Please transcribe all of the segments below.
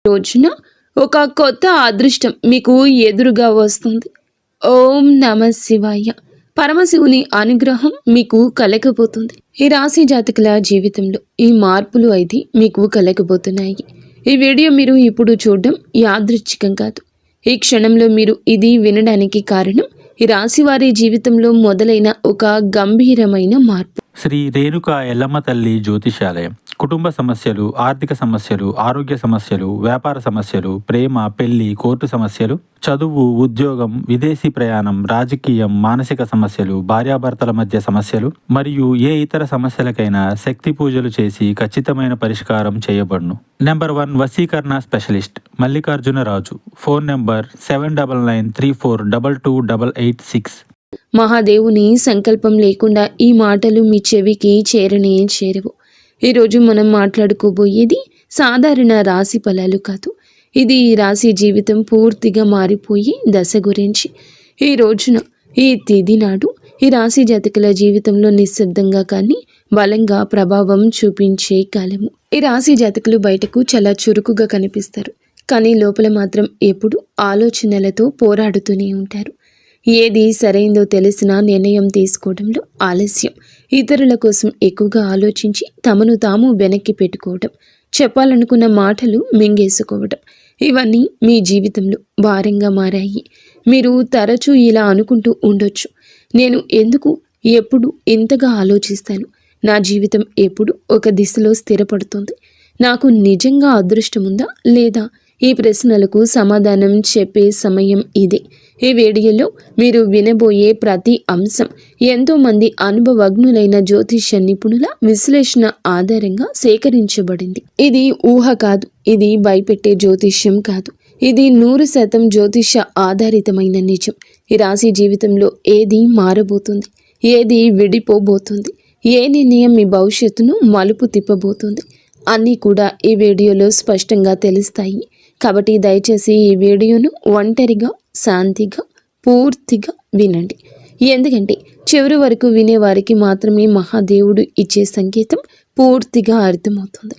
రోజున ఒక కొత్త అదృష్టం మీకు ఎదురుగా వస్తుంది. ఓం నమ శివాయ. పరమశివుని అనుగ్రహం మీకు కలగబోతుంది. ఈ రాశి జాతకుల జీవితంలో ఈ మార్పులు అయితే మీకు కలగబోతున్నాయి. ఈ వీడియో మీరు ఇప్పుడు చూడడం యాదృచ్ఛికం కాదు. ఈ క్షణంలో మీరు ఇది వినడానికి కారణం ఈ రాశి వారి జీవితంలో మొదలైన ఒక గంభీరమైన మార్పు. శ్రీ రేణుకా ఎల్లమ్మ తల్లి జ్యోతిషాలయం. కుటుంబ సమస్యలు, ఆర్థిక సమస్యలు, ఆరోగ్య సమస్యలు, వ్యాపార సమస్యలు, ప్రేమ, పెళ్లి, కోర్టు సమస్యలు, చదువు, ఉద్యోగం, విదేశీ ప్రయాణం, రాజకీయం, మానసిక సమస్యలు, భార్యాభర్తల మధ్య సమస్యలు మరియు ఏ ఇతర సమస్యలకైనా శక్తి పూజలు చేసి ఖచ్చితమైన పరిష్కారం చేయబడును. నెంబర్ 1 వశీకరణ specialist Mallikarjuna Raju. Phone number 7993422886. మహాదేవుని సంకల్పం లేకుండా ఈ మాటలు మీ చెవికి చేరనే చేరవు. ఈరోజు మనం మాట్లాడుకోబోయేది సాధారణ రాశి ఫలాలు కాదు. ఇది ఈ రాశి జీవితం పూర్తిగా మారిపోయే దశ గురించి. ఈ రోజున ఈ తేదీ నాడు ఈ రాశి జాతకుల జీవితంలో నిశ్శబ్దంగా కానీ బలంగా ప్రభావం చూపించే కాలము. ఈ రాశి జాతకులు బయటకు చాలా చురుకుగా కనిపిస్తారు, కానీ లోపల మాత్రం ఎప్పుడు ఆలోచనలతో పోరాడుతూనే ఉంటారు. ఏది సరైందో తెలిసినా నిర్ణయం తీసుకోవడంలో ఆలస్యం, ఇతరుల కోసం ఎక్కువగా ఆలోచించి తమను తాము వెనక్కి పెట్టుకోవడం, చెప్పాలనుకున్న మాటలు మింగేసుకోవడం, ఇవన్నీ మీ జీవితంలో భారంగా మారాయి. మీరు తరచూ ఇలా అనుకుంటూ ఉండొచ్చు, నేను ఎందుకు ఎప్పుడు ఇంతగా ఆలోచిస్తాను, నా జీవితం ఎప్పుడు ఒక దిశలో స్థిరపడుతుంది, నాకు నిజంగా అదృష్టం ఉందా లేదా? ఈ ప్రశ్నలకు సమాధానం చెప్పే సమయం ఇదే. ఈ వీడియోలో మీరు వినబోయే ప్రతి అంశం ఎంతోమంది అనుభవజ్ఞులైన జ్యోతిష్య నిపుణుల విశ్లేషణ ఆధారంగా సేకరించబడింది. ఇది ఊహ కాదు, ఇది భయపెట్టే జ్యోతిష్యం కాదు, ఇది 100% జ్యోతిష్య ఆధారితమైన నిజం. ఈ రాశి జీవితంలో ఏది మారబోతుంది, ఏది విడిపోబోతుంది, ఏ నిర్ణయం మీ భవిష్యత్తును మలుపు తిప్పబోతుంది అన్నీ కూడా ఈ వీడియోలో స్పష్టంగా తెలుస్తాయి. కాబట్టి దయచేసి ఈ వీడియోను ఒంటరిగా శాంతిగా పూర్తిగా వినండి. ఎందుకంటే చివరి వరకు వినేవారికి మాత్రమే మహాదేవుడు ఇచ్చే సంకేతం పూర్తిగా అర్థమవుతుంది.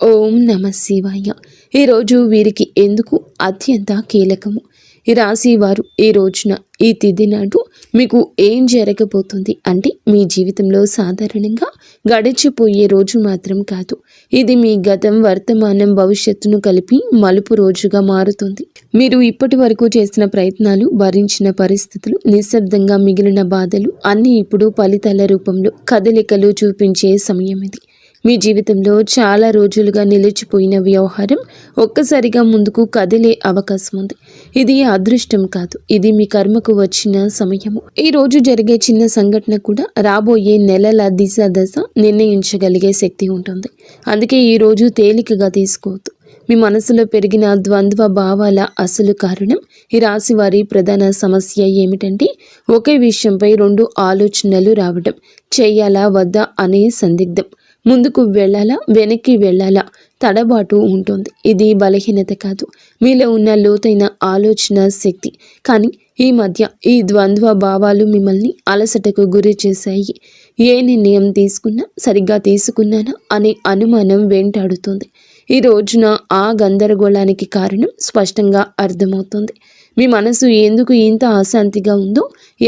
ఓం నమ శివాయ. ఈరోజు వీరికి ఎందుకు అత్యంత కీలకము. ఈ రాశి వారు ఈ రోజున ఈ తిథి నాడు మీకు ఏం జరగబోతుంది అంటే మీ జీవితంలో సాధారణంగా గడిచిపోయే రోజు మాత్రం కాదు, ఇది మీ గతం, వర్తమానం, భవిష్యత్తును కలిపి మలుపు రోజుగా మారుతుంది. మీరు ఇప్పటి వరకు చేసిన ప్రయత్నాలు, భరించిన పరిస్థితులు, నిశ్శబ్దంగా మిగిలిన బాధలు అన్నీ ఇప్పుడు ఫలితాల రూపంలో కదలికలు చూపించే సమయం ఇది. మీ జీవితంలో చాలా రోజులుగా నిలిచిపోయిన వ్యవహారం ఒక్కసారిగా ముందుకు కదిలే అవకాశం ఉంది. ఇది అదృష్టం కాదు, ఇది మీ కర్మకు వచ్చిన సమయము. ఈ రోజు జరిగే చిన్న సంఘటన కూడా రాబోయే నెలల దిశ దశ నిర్ణయించగలిగే శక్తి ఉంటుంది. అందుకే ఈ రోజు తేలికగా తీసుకోవద్దు. మీ మనసులో పెరిగిన ద్వంద్వ భావాల అసలు కారణం ఈ రాశి వారి ప్రధాన సమస్య ఏమిటంటే ఒకే విషయంపై 2 ఆలోచనలు రావడం, చేయాలా వద్దా అనే సందిగ్ధం, ముందుకు వెళ్ళాలా వెనక్కి వెళ్ళాలా తడబాటు ఉంటుంది. ఇది బలహీనత కాదు, మీలో ఉన్న లోతైన ఆలోచన శక్తి. కానీ ఈ మధ్య ఈ ద్వంద్వ భావాలు మిమ్మల్ని అలసటకు గురి చేశాయి. ఏ నిర్ణయం తీసుకున్నా సరిగ్గా తీసుకున్నానా అనే అనుమానం వెంటాడుతుంది. ఈ రోజున ఆ గందరగోళానికి కారణం స్పష్టంగా అర్థమవుతుంది. మీ మనసు ఎందుకు ఇంత అశాంతిగా ఉందో,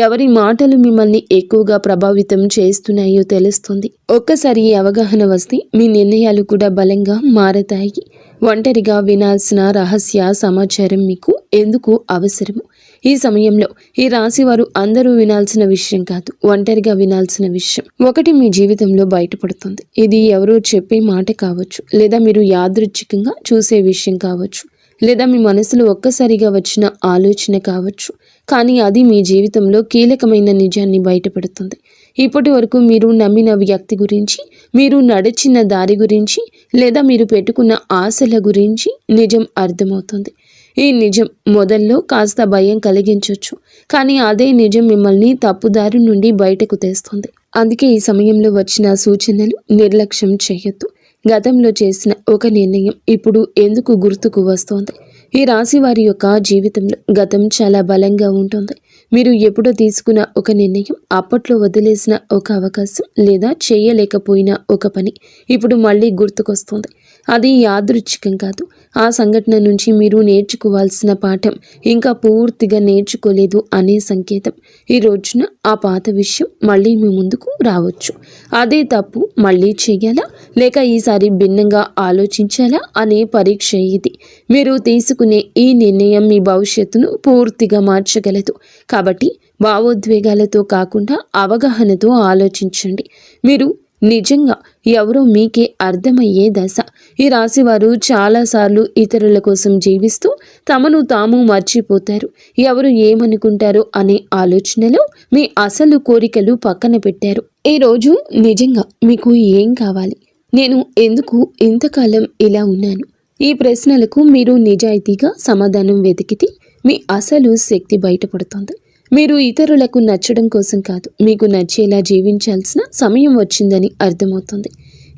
ఎవరి మాటలు మిమ్మల్ని ఎక్కువగా ప్రభావితం చేస్తున్నాయో తెలుస్తుంది. ఒక్కసారి ఈ అవగాహన వస్తే మీ నిర్ణయాలు కూడా బలంగా మారతాయి. ఒంటరిగా వినాల్సిన రహస్య సమాచారం మీకు ఎందుకు అవసరము. ఈ సమయంలో ఈ రాశి వారు అందరూ వినాల్సిన విషయం కాదు, ఒంటరిగా వినాల్సిన విషయం ఒకటి మీ జీవితంలో బయటపడుతుంది. ఇది ఎవరో చెప్పే మాట కావచ్చు, లేదా మీరు యాదృచ్ఛికంగా చూసే విషయం కావచ్చు, లేదా మీ మనసులో ఒక్కసారిగా వచ్చిన ఆలోచన కావచ్చు. కానీ అది మీ జీవితంలో కీలకమైన నిజాన్ని బయటపెడుతుంది. ఇప్పటి వరకు మీరు నమ్మిన వ్యక్తి గురించి, మీరు నడిచిన దారి గురించి, లేదా మీరు పెట్టుకున్న ఆశల గురించి నిజం అర్థమవుతుంది. ఈ నిజం మొదల్లో కాస్త భయం కలిగించవచ్చు, కానీ అదే నిజం మిమ్మల్ని తప్పుదారి నుండి బయటకు తెస్తుంది. అందుకే ఈ సమయంలో వచ్చిన సూచనలు నిర్లక్ష్యం చేయొద్దు. గతంలో చేసిన ఒక నిర్ణయం ఇప్పుడు ఎందుకు గుర్తుకు వస్తోంది. ఈ రాశి వారి యొక్క జీవితంలో గతం చాలా బలంగా ఉంటుంది. మీరు ఎప్పుడో తీసుకున్న ఒక నిర్ణయం, అప్పట్లో వదిలేసిన ఒక అవకాశం, లేదా చేయలేకపోయిన ఒక పని ఇప్పుడు మళ్ళీ గుర్తుకొస్తుంది. అది యాదృచ్ఛికం కాదు, ఆ సంఘటన నుంచి మీరు నేర్చుకోవాల్సిన పాఠం ఇంకా పూర్తిగా నేర్చుకోలేదు అనే సంకేతం. ఈ రోజున ఆ పాత విషయం మళ్ళీ మీ ముందుకు రావచ్చు. అదే తప్పు మళ్ళీ చేయాలా లేక ఈసారి భిన్నంగా ఆలోచించాలా అనే పరీక్ష ఇది. మీరు తీసుకునే ఈ నిర్ణయం మీ భవిష్యత్తును పూర్తిగా మార్చగలదు. కాబట్టి భావోద్వేగాలతో కాకుండా అవగాహనతో ఆలోచించండి. మీరు నిజంగా ఎవరో మీకే అర్థమయ్యే దశ. ఈ రాశివారు చాలాసార్లు ఇతరుల కోసం జీవిస్తూ తమను తాము మర్చిపోతారు. ఎవరు ఏమనుకుంటారో అనే ఆలోచనలో మీ అసలు కోరికలు పక్కన పెట్టారు. ఈరోజు నిజంగా మీకు ఏం కావాలి? నేను ఎందుకు ఇంతకాలం ఇలా ఉన్నాను? ఈ ప్రశ్నలకు మీరు నిజాయితీగా సమాధానం వెతికితే మీ అసలు శక్తి బయటపడుతుంది. మీరు ఇతరులకు నచ్చడం కోసం కాదు, మీకు నచ్చేలా జీవించాల్సిన సమయం వచ్చిందని అర్థమవుతుంది.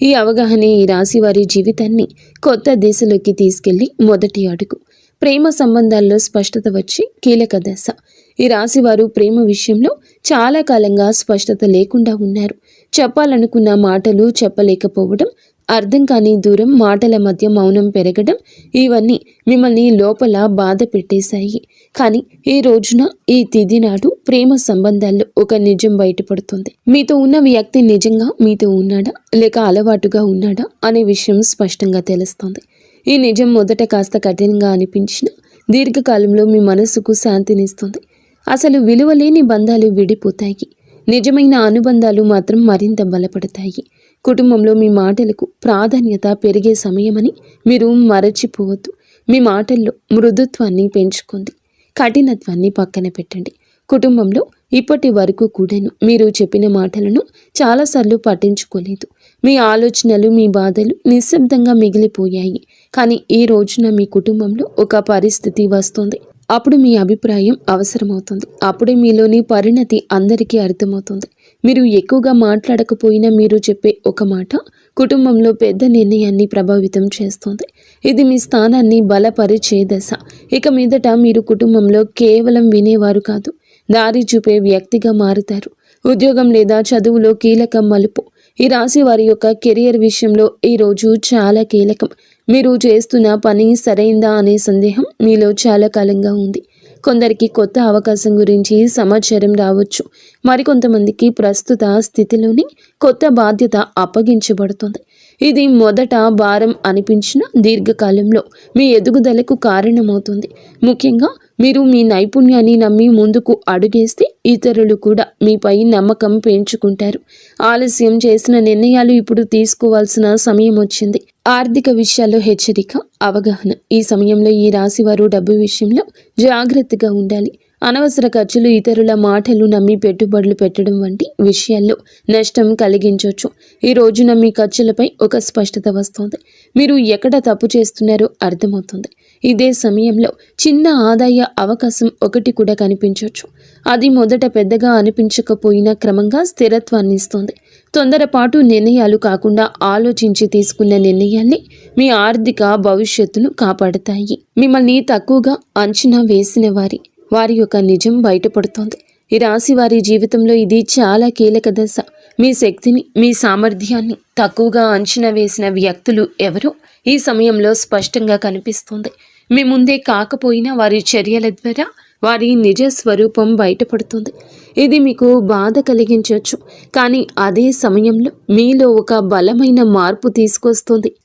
ఈ అవగాహన ఈ రాశి వారి జీవితాన్ని కొత్త దిశలోకి తీసుకెళ్లి మొదటి అడుగు. ప్రేమ సంబంధాల్లో స్పష్టత వచ్చి కీలక దశ. ఈ రాశి వారు ప్రేమ విషయంలో చాలా కాలంగా స్పష్టత లేకుండా ఉన్నారు. చెప్పాలనుకున్న మాటలు చెప్పలేకపోవడం, అర్థం కాని దూరం, మాటల మధ్య మౌనం పెరగడం, ఇవన్నీ మిమ్మల్ని లోపల బాధ పెట్టేశాయి. కానీ ఈ రోజున ఈ తిథి నాడు ప్రేమ సంబంధాల్లో ఒక నిజం బయటపడుతుంది. మీతో ఉన్న వ్యక్తి నిజంగా మీతో ఉన్నాడా లేక అలవాటుగా ఉన్నాడా అనే విషయం స్పష్టంగా తెలుస్తుంది. ఈ నిజం మొదట కాస్త కఠినంగా అనిపించినా దీర్ఘకాలంలో మీ మనసుకు శాంతినిస్తుంది. అసలు విలువలేని బంధాలు విడిపోతాయి. నిజమైన అనుబంధాలు మాత్రం మరింత బలపడతాయి. కుటుంబంలో మీ మాటలకు ప్రాధాన్యత పెరిగే సమయమని మీరు మరచిపోవద్దు. మీ మాటల్లో మృదుత్వాన్ని పెంచుకోండి, కఠినత్వాన్ని పక్కన పెట్టండి. కుటుంబంలో ఇప్పటి వరకు కూడాను మీరు చెప్పిన మాటలను చాలాసార్లు పట్టించుకోలేదు. మీ ఆలోచనలు, మీ బాధలు నిశ్శబ్దంగా మిగిలిపోయాయి. కానీ ఈ రోజున మీ కుటుంబంలో ఒక పరిస్థితి వస్తుంది. అప్పుడు మీ అభిప్రాయం అవసరమవుతుంది. అప్పుడే మీలోని పరిణతి అందరికీ అర్థమవుతుంది. మీరు ఎక్కువగా మాట్లాడకపోయినా మీరు చెప్పే ఒక మాట కుటుంబంలో పెద్ద నిర్ణయాన్ని ప్రభావితం చేస్తుంది. ఇది మీ స్థానాన్ని బలపరిచే దశ. ఇక మీదట మీరు కుటుంబంలో కేవలం వినేవారు కాదు, దారి చూపే వ్యక్తిగా మారుతారు. ఉద్యోగం లేదా చదువులో కీలక మలుపు. ఈ రాశి వారి యొక్క కెరియర్ విషయంలో ఈ రోజు చాలా కీలకం. మీరు చేస్తున్న పని సరైందా అనే సందేహం మీలో చాలా కాలంగా ఉంది. కొందరికి కొత్త అవకాశం గురించి సమాచారం రావచ్చు. మరికొంతమందికి ప్రస్తుత స్థితిలోని కొత్త బాధ్యత అప్పగించబడుతుంది. ఇది మొదట భారం అనిపించిన దీర్ఘకాలంలో మీ ఎదుగుదలకు కారణమవుతుంది. ముఖ్యంగా మీరు మీ నైపుణ్యాన్ని నమ్మి ముందుకు అడుగేస్తే ఇతరులు కూడా మీపై నమ్మకం పెంచుకుంటారు. ఆలస్యం చేసిన నిర్ణయాలు ఇప్పుడు తీసుకోవాల్సిన సమయం వచ్చింది. ఆర్థిక విషయాల్లో హెచ్చరిక, అవగాహన. ఈ సమయంలో ఈ రాశివారు డబ్బు విషయంలో జాగ్రత్తగా ఉండాలి. అనవసర ఖర్చులు, ఇతరుల మాటలు నమ్మి పెట్టుబడులు పెట్టడం వంటి విషయాల్లో నష్టం కలిగించవచ్చు. ఈ రోజున మీ ఖర్చులపై ఒక స్పష్టత వస్తుంది. మీరు ఎక్కడ తప్పు చేస్తున్నారో అర్థమవుతుంది. ఇదే సమయంలో చిన్న ఆదాయ అవకాశం ఒకటి కూడా కనిపించవచ్చు. అది మొదట పెద్దగా అనిపించకపోయినా క్రమంగా స్థిరత్వాన్ని ఇస్తుంది. తొందరపాటు నిర్ణయాలు కాకుండా ఆలోచించి తీసుకున్న నిర్ణయాల్ని మీ ఆర్థిక భవిష్యత్తును కాపాడతాయి. మిమ్మల్ని తక్కువగా అంచనా వేసిన వారి యొక్క నిజం బయటపడుతోంది. ఈ రాశి వారి జీవితంలో ఇది చాలా కీలక దశ. మీ శక్తిని, మీ సామర్థ్యాన్ని తక్కువగా అంచనా వేసిన వ్యక్తులు ఎవరో ఈ సమయంలో స్పష్టంగా కనిపిస్తుంది. మీ ముందే కాకపోయినా వారి చర్యల ద్వారా వారి నిజ స్వరూపం బయటపడుతుంది. ఇది మీకు బాధ కలిగించవచ్చు, కానీ అదే సమయంలో మీలో ఒక బలమైన మార్పు తీసుకొస్తుంది.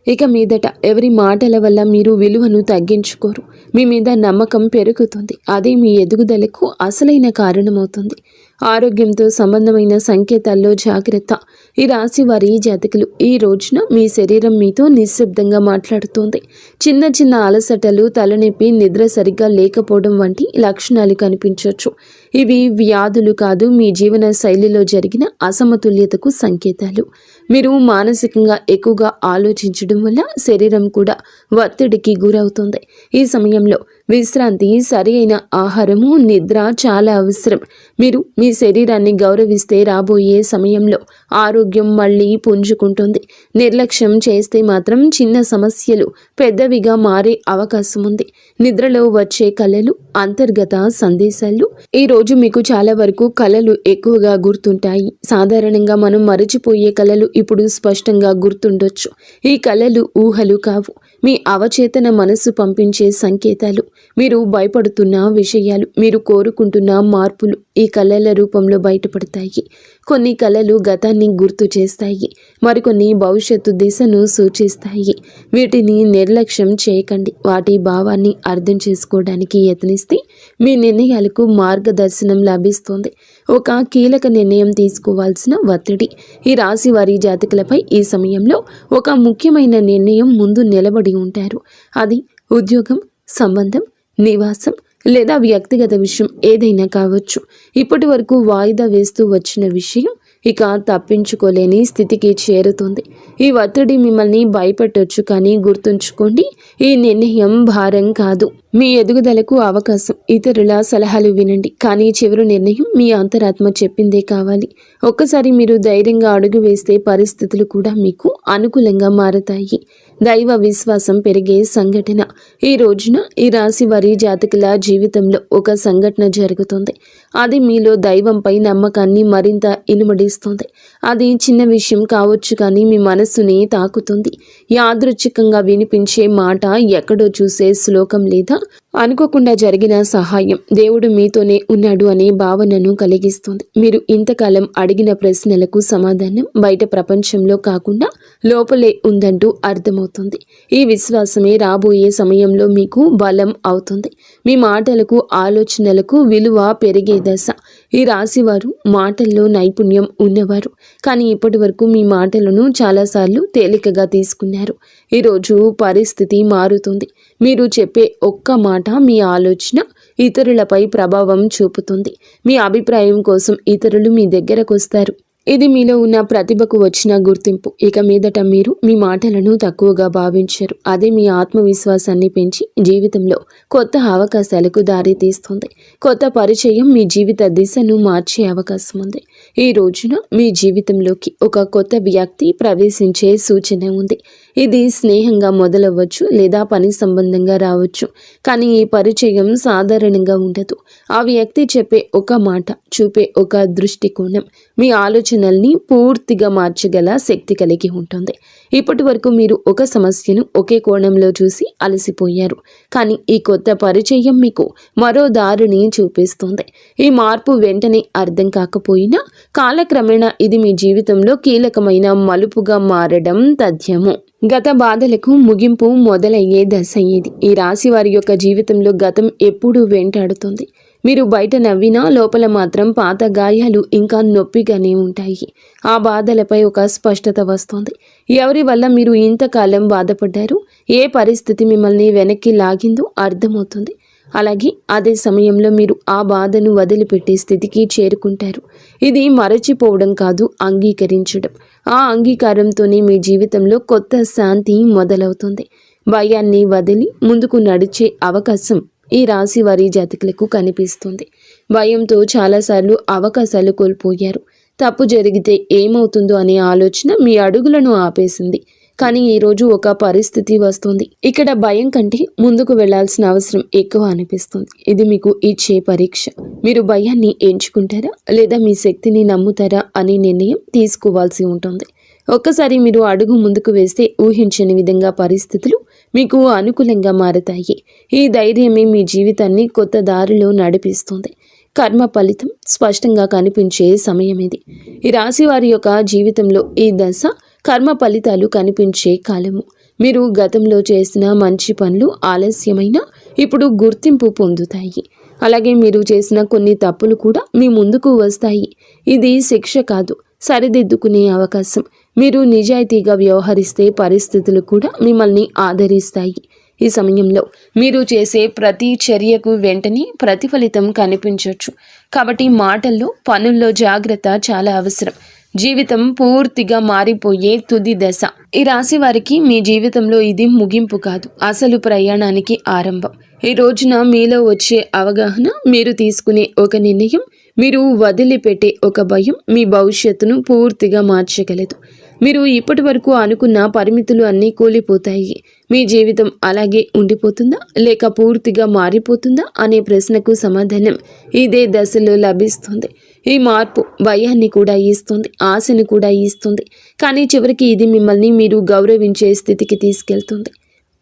ఇక మీదట ఎవరి మాటల వల్ల మీరు విలువను తగ్గించుకోరు. మీ మీద నమ్మకం పెరుగుతుంది. అదే మీ ఎదుగుదలకు అసలైన కారణమవుతుంది. ఆరోగ్యంతో సంబంధమైన సంకేతాల్లో జాగ్రత్త. ఈ రాశి వారి జాతకులు ఈ రోజున మీ శరీరం మీతో నిశ్శబ్దంగా మాట్లాడుతోంది. చిన్న చిన్న అలసటలు, తలనొప్పి, నిద్ర సరిగ్గా లేకపోవడం వంటి లక్షణాలు కనిపించవచ్చు. ఇవి వ్యాధులు కాదు, మీ జీవన శైలిలో జరిగిన అసమతుల్యతకు సంకేతాలు. మీరు మానసికంగా ఎక్కువగా ఆలోచించడం వల్ల శరీరం కూడా ఒత్తిడికి గురవుతుంది. ఈ సమయంలో విశ్రాంతి, సరి అయిన ఆహారము, నిద్ర చాలా అవసరం. మీరు మీ శరీరాన్ని గౌరవిస్తే రాబోయే సమయంలో ఆరోగ్యం ఆరోగ్యం మళ్ళీ పుంజుకుంటుంది. నిర్లక్ష్యం చేస్తే మాత్రం చిన్న సమస్యలు పెద్దవిగా మారే అవకాశం ఉంది. నిద్రలో వచ్చే కలలు, అంతర్గత సందేశాలు. ఈ రోజు మీకు చాలా వరకు కలలు ఎక్కువగా గుర్తుంటాయి. సాధారణంగా మనం మరచిపోయే కలలు ఇప్పుడు స్పష్టంగా గుర్తుండొచ్చు. ఈ కలలు ఊహలు కావు, మీ అవచేతన మనస్సు పంపించే సంకేతాలు. మీరు భయపడుతున్న విషయాలు, మీరు కోరుకుంటున్న మార్పులు ఈ కళల రూపంలో బయటపడతాయి. కొన్ని కళలు గతాన్ని గుర్తు చేస్తాయి, మరికొన్ని భవిష్యత్తు దిశను సూచిస్తాయి. వీటిని నిర్లక్ష్యం చేయకండి. వాటి భావాన్ని అర్థం చేసుకోవడానికి యత్నిస్తే మీ నిర్ణయాలకు మార్గదర్శనం లభిస్తుంది. ఒక కీలక నిర్ణయం తీసుకోవాల్సిన ఒత్తిడి. ఈ రాశి వారి జాతకులపై ఈ సమయంలో ఒక ముఖ్యమైన నిర్ణయం ముందు నిలబడి ఉంటారు. అది ఉద్యోగం, సంబంధం, నివాసం లేదా వ్యక్తిగత విషయం ఏదైనా కావచ్చు. ఇప్పటి వరకు వాయిదా వేస్తూ వచ్చిన విషయం ఇక తప్పించుకోలేని స్థితికి చేరుతుంది. ఈ ఒత్తిడి మిమ్మల్ని భయపెట్టొచ్చు, కానీ గుర్తుంచుకోండి, ఈ నిర్ణయం భారం కాదు, మీ ఎదుగుదలకు అవకాశం. ఇతరుల సలహాలు వినండి, కానీ చివరి నిర్ణయం మీ అంతరాత్మ చెప్పిందే కావాలి. ఒక్కసారి మీరు ధైర్యంగా అడుగు వేస్తే పరిస్థితులు కూడా మీకు అనుకూలంగా మారతాయి. దైవ విశ్వాసం పెరిగే సంఘటన. ఈ రోజున ఈ రాశి వారి జాతకుల జీవితంలో ఒక సంఘటన జరుగుతుంది. అది మీలో దైవంపై నమ్మకాన్ని మరింత ఇనుమడిస్తుంది. అది చిన్న విషయం కావచ్చు, కానీ మీ మనస్సుని తాకుతుంది. యాదృచ్ఛికంగా వినిపించే మాట, ఎక్కడో చూసే శ్లోకం లేదా అనుకోకుండా జరిగిన సహాయం దేవుడు మీతోనే ఉన్నాడు అనే భావనను కలిగిస్తుంది. మీరు ఇంతకాలం అడిగిన ప్రశ్నలకు సమాధానం బయట ప్రపంచంలో కాకుండా లోపలే ఉందంటూ అర్థమవుతుంది. ఈ విశ్వాసమే రాబోయే సమయంలో మీకు బలం అవుతుంది. మీ మాటలకు, ఆలోచనలకు విలువ పెరిగే దశ. ఈ రాశివారు మాటల్లో నైపుణ్యం ఉన్నవారు, కానీ ఇప్పటి వరకు మీ మాటలను చాలాసార్లు తేలికగా తీసుకున్నారు. ఈరోజు పరిస్థితి మారుతుంది. మీరు చెప్పే ఒక్క మాట మీ ఆలోచన ఇతరులపై ప్రభావం చూపుతుంది. మీ అభిప్రాయం కోసం ఇతరులు మీ దగ్గరకు వస్తారు. ఇది మీలో ఉన్న ప్రతిభకు వచ్చిన గుర్తింపు. ఇక మీదట మీరు మీ మాటలను తక్కువగా భావించరు. అదే మీ ఆత్మవిశ్వాసాన్ని పెంచి జీవితంలో కొత్త అవకాశాలకు దారి తీస్తుంది. కొత్త పరిచయం మీ జీవిత దిశను మార్చే అవకాశం ఉంది. ఈ రోజున మీ జీవితంలోకి ఒక కొత్త వ్యక్తి ప్రవేశించే సూచన ఉంది. ఇది స్నేహంగా మొదలవ్వచ్చు లేదా పని సంబంధంగా రావచ్చు, కానీ ఈ పరిచయం సాధారణంగా ఉండదు. ఆ వ్యక్తి చెప్పే ఒక మాట, చూపే ఒక దృష్టికోణం మీ ఆలోచనల్ని పూర్తిగా మార్చగల శక్తి కలిగి ఉంటుంది. ఇప్పటి వరకు మీరు ఒక సమస్యను ఒకే కోణంలో చూసి అలసిపోయారు, కానీ ఈ కొత్త పరిచయం మీకు మరో దారిని చూపిస్తుంది. ఈ మార్పు వెంటనే అర్థం కాకపోయినా కాలక్రమేణా ఇది మీ జీవితంలో కీలకమైన మలుపుగా మారడం తథ్యము. గత బాధలకు ముగింపు మొదలయ్యే దశ ఇది. ఈ రాశి వారి యొక్క జీవితంలో గతం ఎప్పుడూ వెంటాడుతుంది. మీరు బయట నవ్వినా లోపల మాత్రం పాత గాయాలు ఇంకా నొప్పిగానే ఉంటాయి. ఆ బాధలపై ఒక స్పష్టత వస్తుంది. ఎవరి వల్ల మీరు ఇంతకాలం బాధపడ్డారు, ఏ పరిస్థితి మిమ్మల్ని వెనక్కి లాగిందో అర్థమవుతుంది. అలాగే అదే సమయంలో మీరు ఆ బాధను వదిలిపెట్టే స్థితికి చేరుకుంటారు. ఇది మరచిపోవడం కాదు, అంగీకరించడం. ఆ అంగీకారంతోనే మీ జీవితంలో కొత్త శాంతి మొదలవుతుంది. భయాన్ని వదిలి ముందుకు నడిచే అవకాశం ఈ రాశి వారి జాతకులకు కనిపిస్తుంది. భయంతో చాలాసార్లు అవకాశాలు కోల్పోయారు. తప్పు జరిగితే ఏమవుతుందో అనే ఆలోచన మీ అడుగులను ఆపేసింది. కానీ ఈరోజు ఒక పరిస్థితి వస్తుంది. ఇక్కడ భయం కంటే ముందుకు వెళ్లాల్సిన అవసరం ఎక్కువ అనిపిస్తుంది. ఇది మీకు ఇచ్చే పరీక్ష. మీరు భయాన్ని ఎంచుకుంటారా లేదా మీ శక్తిని నమ్ముతారా అనే నిర్ణయం తీసుకోవాల్సి ఉంటుంది. ఒక్కసారి మీరు అడుగు ముందుకు వేస్తే ఊహించని విధంగా పరిస్థితులు మీకు అనుకూలంగా మారతాయి. ఈ ధైర్యమే మీ జీవితాన్ని కొత్త దారిలో నడిపిస్తుంది. కర్మ ఫలితం స్పష్టంగా కనిపించే సమయం ఇది. ఈ రాశి వారి యొక్క జీవితంలో ఈ దశ కర్మ ఫలితాలు కనిపించే కాలము. మీరు గతంలో చేసిన మంచి పనులు ఆలస్యమైన ఇప్పుడు గుర్తింపు పొందుతాయి. అలాగే మీరు చేసిన కొన్ని తప్పులు కూడా మీ ముందుకు వస్తాయి. ఇది శిక్ష కాదు, సరిదిద్దుకునే అవకాశం. మీరు నిజాయితీగా వ్యవహరిస్తే పరిస్థితులు కూడా మిమ్మల్ని ఆదరిస్తాయి. ఈ సమయంలో మీరు చేసే ప్రతి చర్యకు వెంటనే ప్రతిఫలితం కనిపించవచ్చు. కాబట్టి మాటల్లో, పనుల్లో జాగ్రత్త చాలా అవసరం. జీవితం పూర్తిగా మారిపోయే తుది దశ. ఈ రాశి వారికి మీ జీవితంలో ఇది ముగింపు కాదు, అసలు ప్రయాణానికి ఆరంభం. ఈ రోజున మీలో వచ్చే అవగాహన, మీరు తీసుకునే ఒక నిర్ణయం మీరు వదిలిపెట్టే ఒక భయం మీ భవిష్యత్తును పూర్తిగా మార్చగలదు. మీరు ఇప్పటి వరకు అనుకున్న పరిమితులు అన్నీ కూలిపోతాయి. మీ జీవితం అలాగే ఉండిపోతుందా లేక పూర్తిగా మారిపోతుందా అనే ప్రశ్నకు సమాధానం ఇదే దశలో లభిస్తుంది. ఈ మార్పు భయాన్ని కూడా ఇస్తుంది, ఆశను కూడా ఇస్తుంది. కానీ చివరికి ఇది మిమ్మల్ని మీరు గౌరవించే స్థితికి తీసుకెళ్తుంది.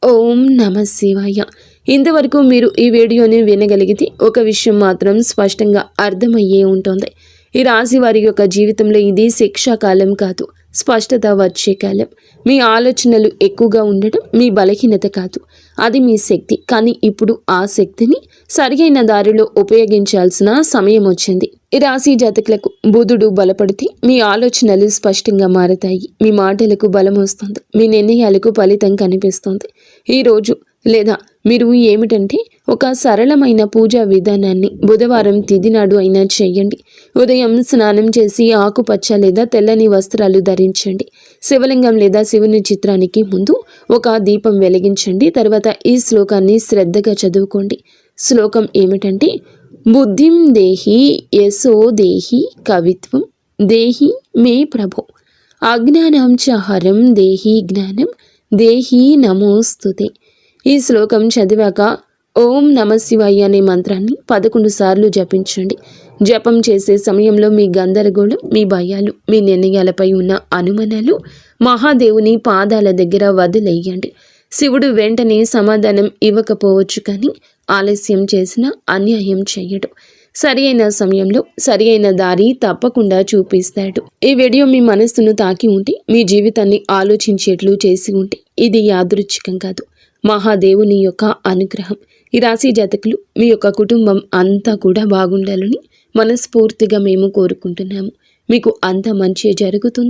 ఓం నమః శివాయ. ఇంతవరకు మీరు ఈ వీడియోని వినగలిగితే ఒక విషయం మాత్రం స్పష్టంగా అర్థమయ్యే ఉంటుంది. ఈ రాశి వారి యొక్క జీవితంలో ఇది శిక్షాకాలం కాదు, స్పష్టత వచ్చే కాలం. మీ ఆలోచనలు ఎక్కువగా ఉండడం మీ బలహీనత కాదు, అది మీ శక్తి. కానీ ఇప్పుడు ఆ శక్తిని సరియైన దారిలో ఉపయోగించాల్సిన సమయం వచ్చింది. ఈ రాశి జాతకులకు బుధుడు బలపడితే మీ ఆలోచనలు స్పష్టంగా మారతాయి, మీ మాటలకు బలం వస్తుంది, మీ నిర్ణయాలకు ఫలితం కనిపిస్తుంది. ఈరోజు లేదా మీరు ఏమిటంటే ఒక సరళమైన పూజా విధానాన్ని బుధవారం తిథి నాడు అయినా చేయండి. ఉదయం స్నానం చేసి ఆకుపచ్చ లేదా తెల్లని వస్త్రాలు ధరించండి. శివలింగం లేదా శివుని చిత్రానికి ముందు ఒక దీపం వెలిగించండి. తర్వాత ఈ శ్లోకాన్ని శ్రద్ధగా చదువుకోండి. శ్లోకం ఏమిటంటే, బుద్ధిం దేహి యశో దేహి కవిత్వం దేహి మే ప్రభో అజ్ఞానం చ హరం దేహి జ్ఞానం దేహి నమోస్తుతే. ఈ శ్లోకం చదివాక ఓం నమః శివాయ అనే మంత్రాన్ని 11 సార్లు జపించండి. జపం చేసే సమయంలో మీ గందరగోళం, మీ భయాలు, మీ నిర్ణయాలపై ఉన్న అనుమానాలు మహాదేవుని పాదాల దగ్గర వదిలేయండి. శివుడు వెంటనే సమాధానం ఇవ్వకపోవచ్చు, కానీ ఆలస్యం చేసిన అన్యాయం చేయడు. సరి అయిన సమయంలో సరి అయిన దారి తప్పకుండా చూపిస్తాడు. ఈ వీడియో మీ మనస్సును తాకి ఉంటే, మీ జీవితాన్ని ఆలోచించేట్లు చేసి ఉంటే ఇది యాదృచ్ఛికం కాదు, మహాదేవుని యొక్క అనుగ్రహం. ఈ రాశి జాతకులు మీ యొక్క కుటుంబం అంతా కూడా బాగుండాలని మనస్ఫూర్తిగా మేము కోరుకుంటున్నాము. మీకు అంత మంచి జరుగుతుంది.